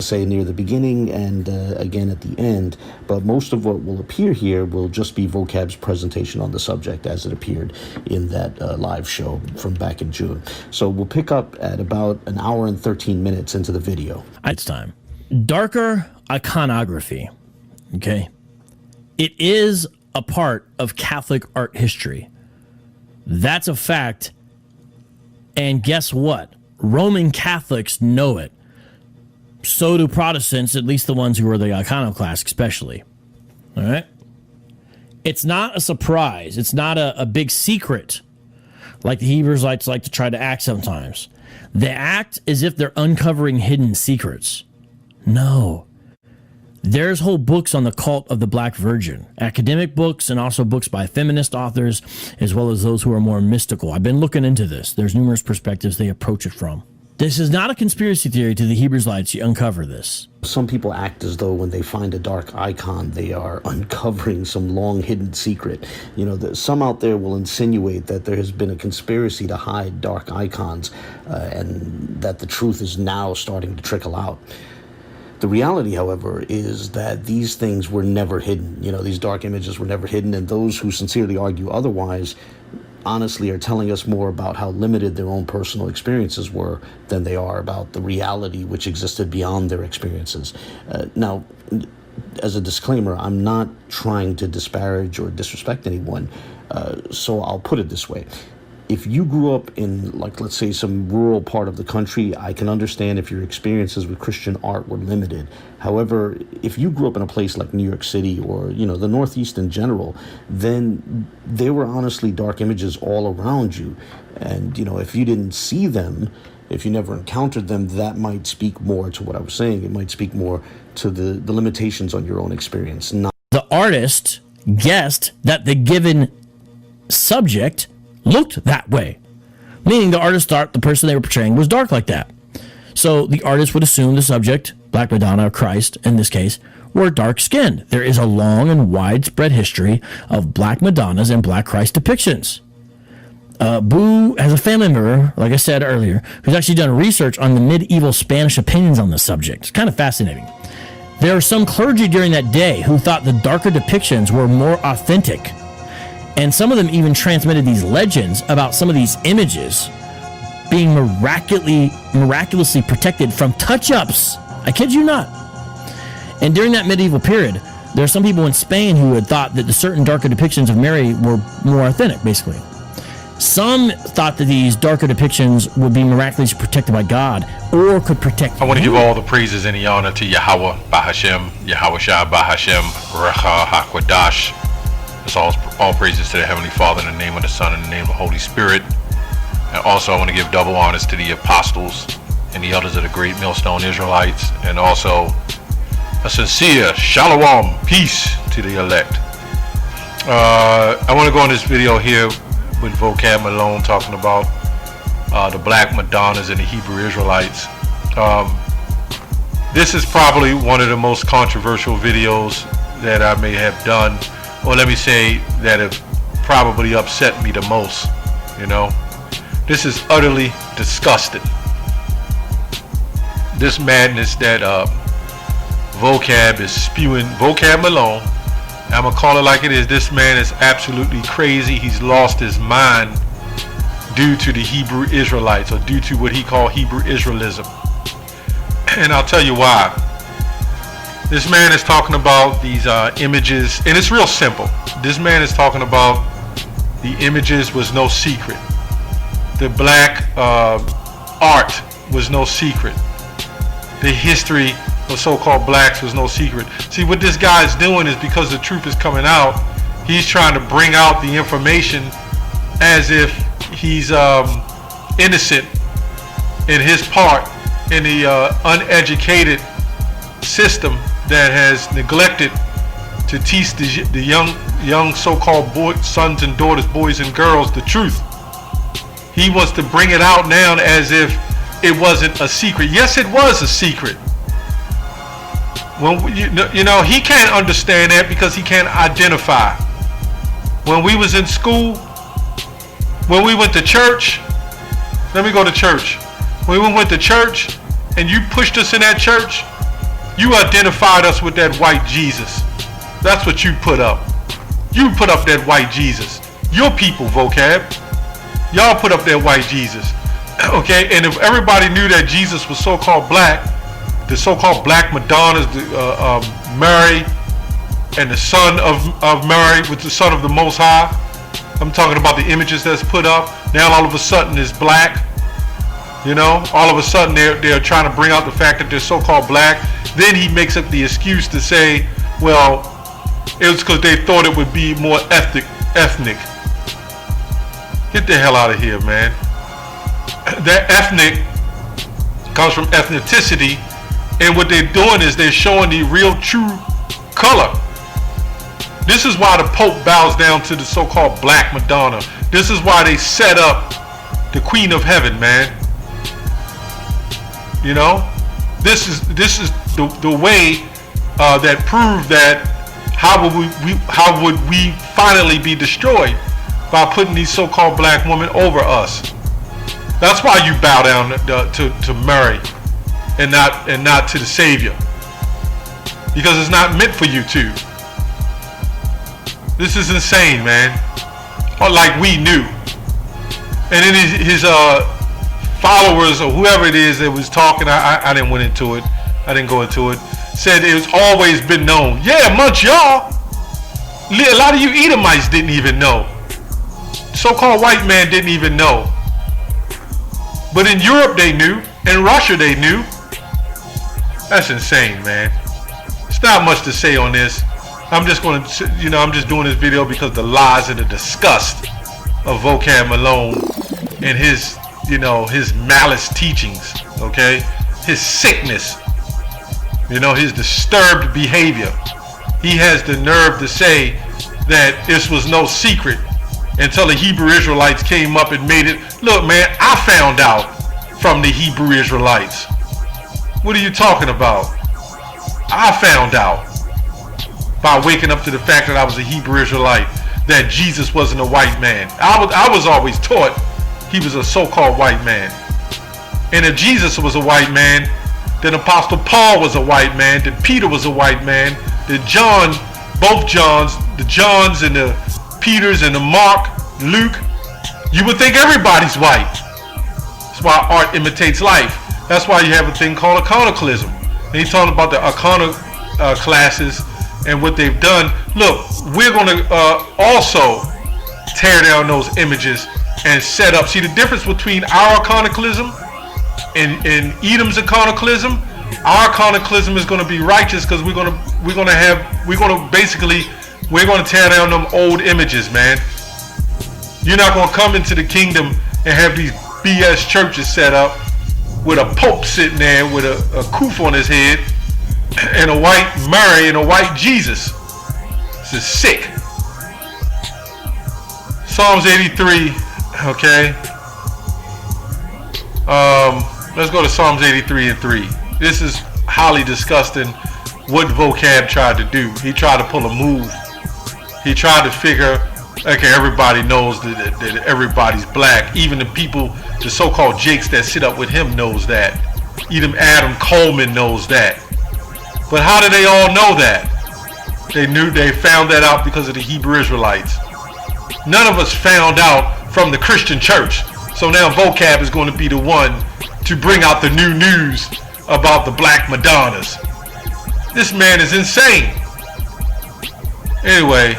say near the beginning and again at the end, but most of what will appear here will just be Vocab's presentation on the subject as it appeared in that live show from back in June. So we'll pick up at about an hour and 13 minutes into the video. It's time. Darker iconography, okay? It is a part of Catholic art history. That's a fact. And guess what? Roman Catholics know it. So do Protestants, at least the ones who are the iconoclasts especially. All right? It's not a surprise. It's not a big secret like the Hebrews like to try to act sometimes. They act as if they're uncovering hidden secrets. No. There's whole books on the cult of the Black Virgin, academic books and also books by feminist authors, as well as those who are more mystical. I've been looking into this. There's numerous perspectives they approach it from. This is not a conspiracy theory to the Hebrews you uncover this. Some people act as though when they find a dark icon, they are uncovering some long hidden secret. You know, some out there will insinuate that there has been a conspiracy to hide dark icons and that the truth is now starting to trickle out. The reality, however, is that these things were never hidden. You know, these dark images were never hidden, and those who sincerely argue otherwise honestly are telling us more about how limited their own personal experiences were than they are about the reality which existed beyond their experiences. Now, as a disclaimer, I'm not trying to disparage or disrespect anyone, so I'll put it this way. If you grew up in, like, let's say some rural part of the country, I can understand if your experiences with Christian art were limited. However, if you grew up in a place like New York City or, you know, the Northeast in general, then there were honestly dark images all around you. And, you know, if you didn't see them, if you never encountered them, that might speak more to what I was saying. It might speak more to the limitations on your own experience. The artist guessed that the given subject looked that way, meaning the artist thought the person they were portraying was dark like that. So the artist would assume the subject, Black Madonna or Christ in this case, were dark-skinned. There is a long and widespread history of Black Madonnas and Black Christ depictions. Boo has a family member, like I said earlier, who's actually done research on the medieval Spanish opinions on this subject. It's kind of fascinating. There were some clergy during that day who thought the darker depictions were more authentic. And some of them even transmitted these legends about some of these images being miraculously protected from touch-ups. I kid you not. And during that medieval period, there are some people in Spain who had thought that the certain darker depictions of Mary were more authentic, basically. Some thought that these darker depictions would be miraculously protected by God or could protect I want to give all the praises and the honor to Yahweh, Bahashem, Yahweh Shah, Bahashem, Recha, HaKwadash. It's all praises to the Heavenly Father in the name of the Son and the name of the Holy Spirit. And also I want to give double honors to the apostles and the elders of the great millstone Israelites, and also a sincere shalom, peace to the elect. I want to go on this video here with Vocab Malone talking about the Black Madonnas and the Hebrew Israelites. This is probably one of the most controversial videos that I may have done, or let me say that it probably upset me the most. You know, this is utterly disgusting. This madness that Vocab is spewing, Vocab Malone, I'm gonna call it like it is. This man is absolutely crazy. He's lost his mind due to the Hebrew Israelites, or due to what he called Hebrew Israelism. And I'll tell you why. This man is talking about these images, and it's real simple. This man is talking about the images was no secret. The black art was no secret. The history of so-called blacks was no secret. See, what this guy is doing is, because the truth is coming out, he's trying to bring out the information as if he's innocent in his part in the uneducated system that has neglected to teach the young so-called sons and daughters, boys and girls, the truth. He wants to bring it out now as if it wasn't a secret. Yes, it was a secret. When you know, he can't understand that because he can't identify. When we was in school, when we went to church, let me go to church. When we went to church and you pushed us in that church, You identified us with that white Jesus. That's what you put up. You put up that white Jesus. Your people, Vocab. Y'all put up that white Jesus. Okay, and if everybody knew that Jesus was so-called black, the so-called black Madonnas, Mary, and the son of Mary with the son of the Most High, I'm talking about the images that's put up. Now all of a sudden it's black. You know, all of a sudden they're trying to bring out the fact that they're so-called black. Then he makes up the excuse to say, well, it was because they thought it would be more ethnic. Get the hell out of here, man. That ethnic comes from ethnicity, and what they're doing is they're showing the real true color. This is why the Pope bows down to the so-called Black Madonna. This is why they set up the Queen of Heaven, man. You know, this is the way that proved that how would we finally be destroyed by putting these so-called black women over us. That's why you bow down to Mary and not to the Savior, because it's not meant for you to. This is insane, man. Like we knew. And then his followers or whoever it is that was talking, I didn't went into it. I didn't go into it. Said it's always been known. Yeah, amongst y'all. A lot of you Edomites didn't even know. So-called white man didn't even know. But in Europe they knew. In Russia they knew. That's insane, man. It's not much to say on this. I'm just going to, I'm just doing this video because the lies and the disgust of Vocab Malone and his, his malice teachings, okay? His sickness, his disturbed behavior. He has the nerve to say that this was no secret until the Hebrew Israelites came up and made it. Look, man, I found out from the Hebrew Israelites. What are you talking about? I found out by waking up to the fact that I was a Hebrew Israelite, that Jesus wasn't a white man. I was always taught he was a so-called white man. And if Jesus was a white man, then Apostle Paul was a white man, then Peter was a white man, then John, both Johns, the Johns and the Peters and the Mark, Luke, you would think everybody's white. That's why art imitates life. That's why you have a thing called iconoclasm. And he's talking about the iconoclasses and what they've done. Look, we're going to also tear down those images and set up. See the difference between our iconoclasm and Edom's iconoclasm? Our iconoclasm is going to be righteous because we're going to tear down them old images, man. You're not going to come into the kingdom and have these BS churches set up with a pope sitting there with a koof on his head and a white Mary and a white Jesus. This is sick. Psalms 83, okay. Let's go to Psalms 83 and 3. This is highly disgusting what Vocab tried to do. He tried to pull a move. He tried to figure, okay, everybody knows that everybody's black. Even the people, the so-called Jakes that sit up with him knows that. Even Adam Coleman knows that. But how did they all know that? They found that out because of the Hebrew Israelites. None of us found out from the Christian church. So now Vocab is going to be the one to bring out the new news about the Black Madonnas. This man is insane. Anyway,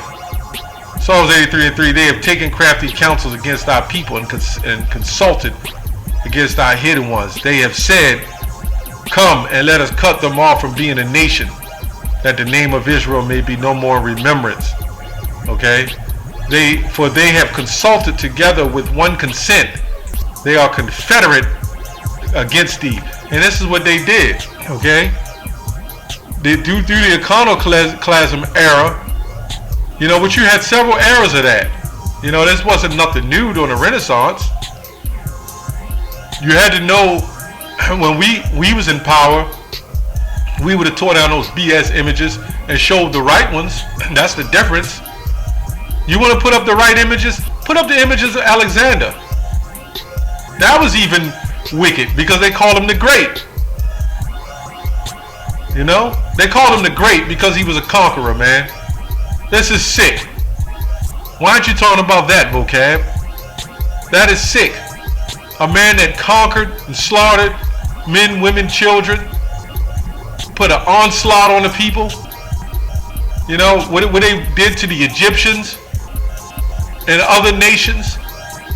Psalms 83 and 3, they have taken crafty counsels against our people and consulted against our hidden ones. They have said, come and let us cut them off from being a nation, that the name of Israel may be no more in remembrance. Okay? For they have consulted together with one consent. They are confederate against thee. And this is what they did. Okay? Through the iconoclasm era, but you had several eras of that. This wasn't nothing new during the Renaissance. You had to know when we was in power, we would have tore down those BS images and showed the right ones. That's the difference. You want to put up the right images? Put up the images of Alexander. That was even wicked because they called him the Great. You know? They called him the Great because he was a conqueror, man. This is sick. Why aren't you talking about that, Vocab? That is sick. A man that conquered and slaughtered men, women, children, put an onslaught on the people. You know, what they did to the Egyptians and other nations.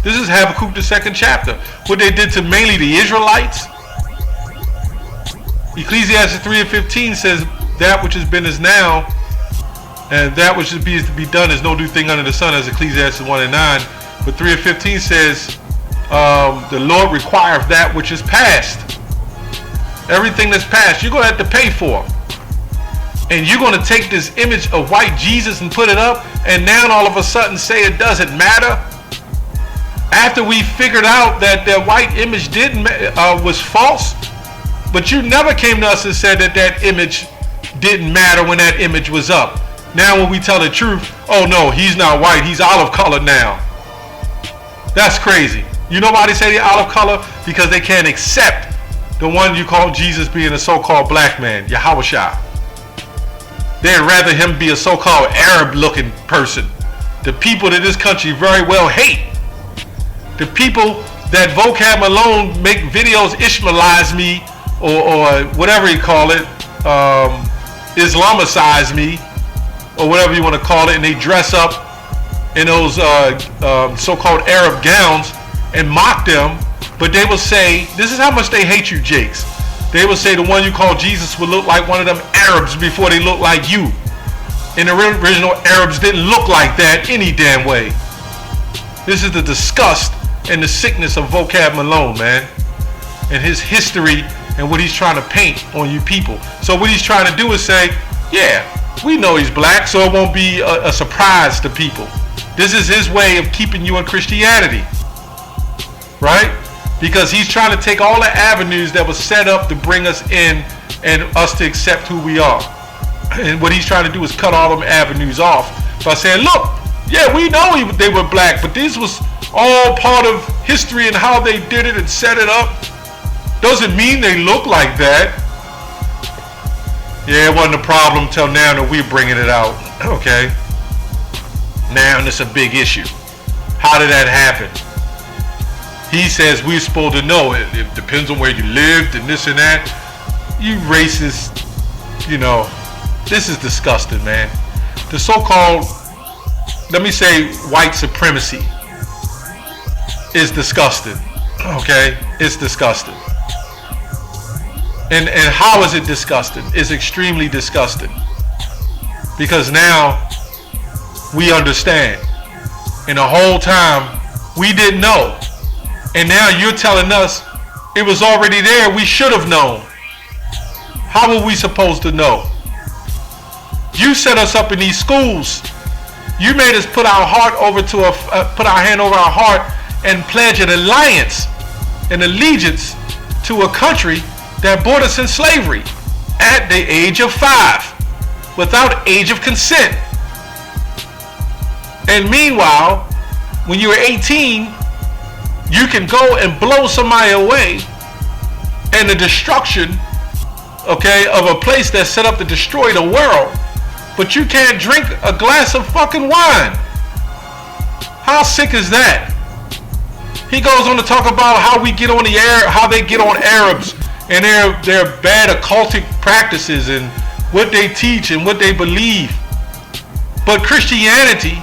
This is Habakkuk, the 2nd chapter. What they did to mainly the Israelites. Ecclesiastes 3:15 says, that which has been is now, and that which is to be done is no new thing under the sun, as Ecclesiastes 1:9. But 3:15 says, the Lord requireth that which is past. Everything that's past, you're going to have to pay for. And you're going to take this image of white Jesus and put it up, and now all of a sudden say it doesn't matter? After we figured out that the white image was false, but you never came to us and said that that image didn't matter when that image was up. Now when we tell the truth, oh no, he's not white, he's olive color now. That's crazy. You know why they say they're olive color? Because they can't accept the one you call Jesus being a so-called black man, Yahushua. They'd rather him be a so-called Arab-looking person. The people that this country very well hate. The people that Vocab Malone make videos Ishmaelize me, or whatever you call it, Islamicize me, or whatever you want to call it, and they dress up in those so-called Arab gowns and mock them, but they will say, this is how much they hate you, Jakes. They will say the one you call Jesus will look like one of them Arabs before they look like you. And the original Arabs didn't look like that any damn way. This is the disgust and the sickness of Vocab Malone, man. And his history and what he's trying to paint on you people. So what he's trying to do is say, yeah, we know he's black, so it won't be a surprise to people. This is his way of keeping you in Christianity. Right? Because he's trying to take all the avenues that was set up to bring us in and us to accept who we are. And what he's trying to do is cut all them avenues off by saying, look, yeah, we know they were black, but this was all part of history and how they did it and set it up. Doesn't mean they look like that. Yeah, it wasn't a problem till now that we're bringing it out. Okay? Now it's a big issue. How did that happen? He says we're supposed to know it. It depends on where you lived and this and that. You racist, you know, this is disgusting, man. The so-called, let me say, white supremacy is disgusting. Okay? It's disgusting. And how is it disgusting? It's extremely disgusting. Because now we understand. And the whole time we didn't know. And now you're telling us it was already there. We should have known. How were we supposed to know? You set us up in these schools. You made us put our heart over to put our hand over our heart and pledge an alliance, an allegiance to a country that brought us in slavery at the age of 5, without age of consent. And meanwhile, when you were 18, you can go and blow somebody away, and the destruction, okay, of a place that's set up to destroy the world, but you can't drink a glass of fucking wine. How sick is that? He goes on to talk about how we get on the air, how they get on Arabs and their bad occultic practices and what they teach and what they believe. But Christianity,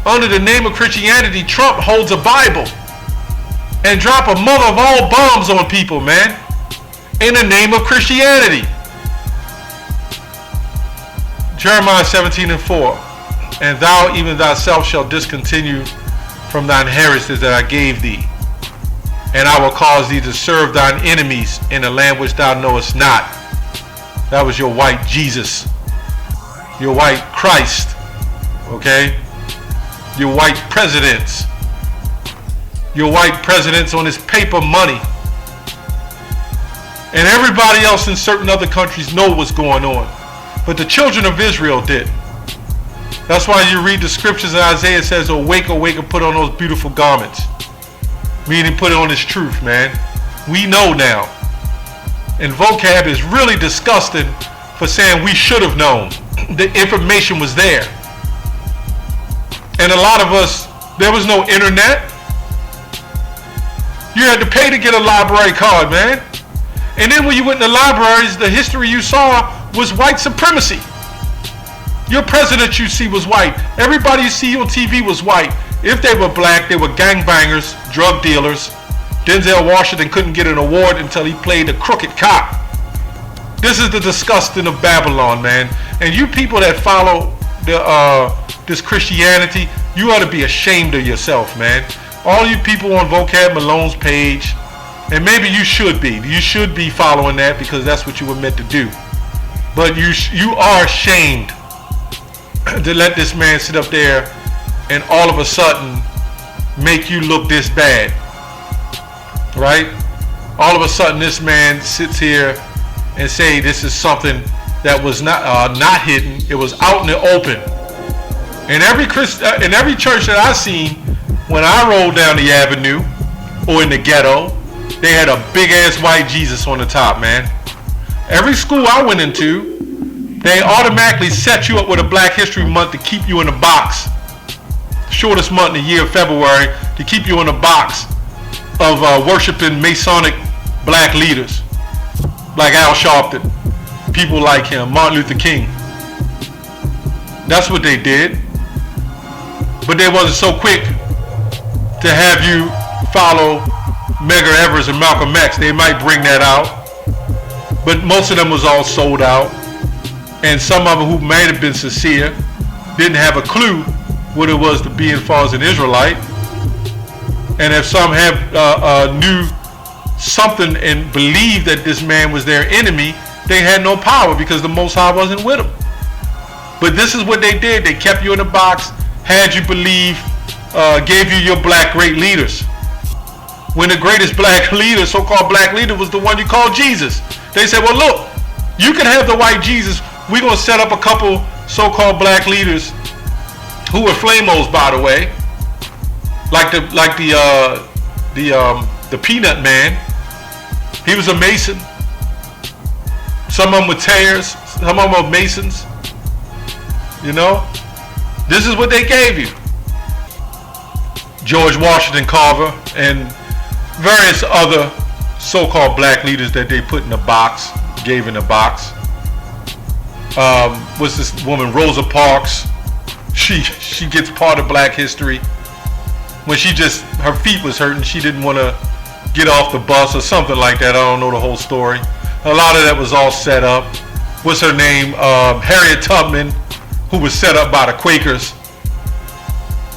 under the name of Christianity, Trump holds a Bible and drop a mother of all bombs on people, man, in the name of Christianity. Jeremiah 17:4, and thou even thyself shalt discontinue from thine heritage that I gave thee, and I will cause thee to serve thine enemies in a land which thou knowest not. That was your white Jesus, your white Christ, okay? Your white presidents. Your white presidents on his paper money. And everybody else in certain other countries know what's going on. But the children of Israel did. That's why you read the scriptures and Isaiah says, awake, awake, and put on those beautiful garments. Meaning put on his truth, man. We know now. And Vocab is really disgusting for saying we should have known. The information was there. And a lot of us, there was no internet. You had to pay to get a library card, man. And then when you went in the libraries, the history you saw was white supremacy. Your president you see was white. Everybody you see on TV was white. If they were black, they were gangbangers, drug dealers. Denzel Washington couldn't get an award until he played a crooked cop. This is the disgusting of Babylon, man. And you people that follow this Christianity, you ought to be ashamed of yourself, man. All you people on Vocab Malone's page, and maybe you should be. You should be following that because that's what you were meant to do. But you are ashamed to let this man sit up there and all of a sudden make you look this bad, right? All of a sudden this man sits here and say this is something that was not hidden. It was out in the open. In every church that I seen, when I rolled down the avenue or in the ghetto, they had a big ass white Jesus on the top, man. Every school I went into, they automatically set you up with a Black History Month to keep you in a box. Shortest month in the year, February, to keep you in a box of worshiping Masonic black leaders like Al Sharpton, people like him, Martin Luther King. That's what they did. But they wasn't so quick to have you follow Medgar Evers and Malcolm X. They might bring that out, but most of them was all sold out, and some of them who might have been sincere didn't have a clue what it was to be as far as an Israelite. And if some have knew something and believed that this man was their enemy, they had no power because the Most High wasn't with them. But this is what they did. They kept you in a box, had you believe, gave you your black great leaders. When the greatest black leader, so-called black leader, was the one you called Jesus. They said, well, look, you can have the white Jesus. We're going to set up a couple so-called black leaders who were flamos, by the way, like the Peanut Man. He was a Mason. Some of them were Tears. Some of them were Masons. You know, this is what they gave you. George Washington Carver and various other so-called black leaders that they put in a box, gave in a box. What's this woman, Rosa Parks? She gets part of black history. When her feet was hurting, she didn't want to get off the bus or something like that. I don't know the whole story. A lot of that was all set up. What's her name? Harriet Tubman, who was set up by the Quakers,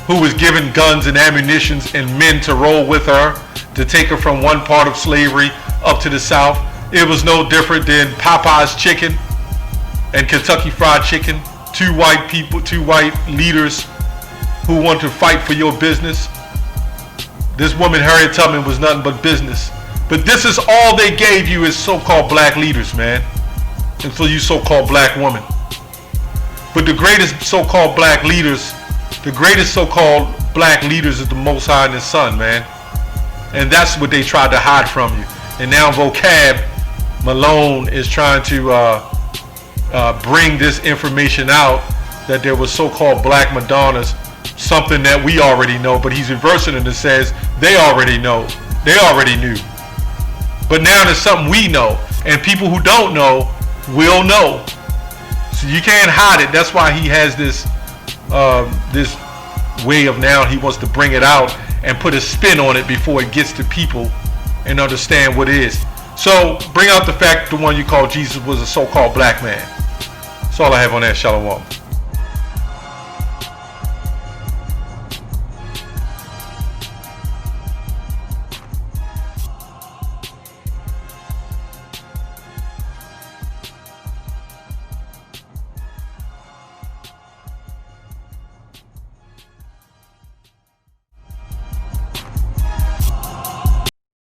who was given guns and ammunition and men to roll with her to take her from one part of slavery up to the South. It was no different than Popeye's chicken and Kentucky Fried Chicken. Two white people, two white leaders who want to fight for your business. This woman, Harriet Tubman, was nothing but business. But this is all they gave you as so-called black leaders, man. And for you so-called black women. But the greatest so-called black leaders, the greatest so-called black leaders is the Most High and His Son, man. And that's what they tried to hide from you. And now Vocab Malone is trying to bring this information out that there was so-called black Madonnas, something that we already know, but he's reversing it and says they already know, they already knew. But now there's something we know, and people who don't know will know. So you can't hide it. That's why he has this this way of now he wants to bring it out and put a spin on it before it gets to people and understand what it is. So bring out the fact that the one you call Jesus was a so-called black man. That's all I have on that. Shalom.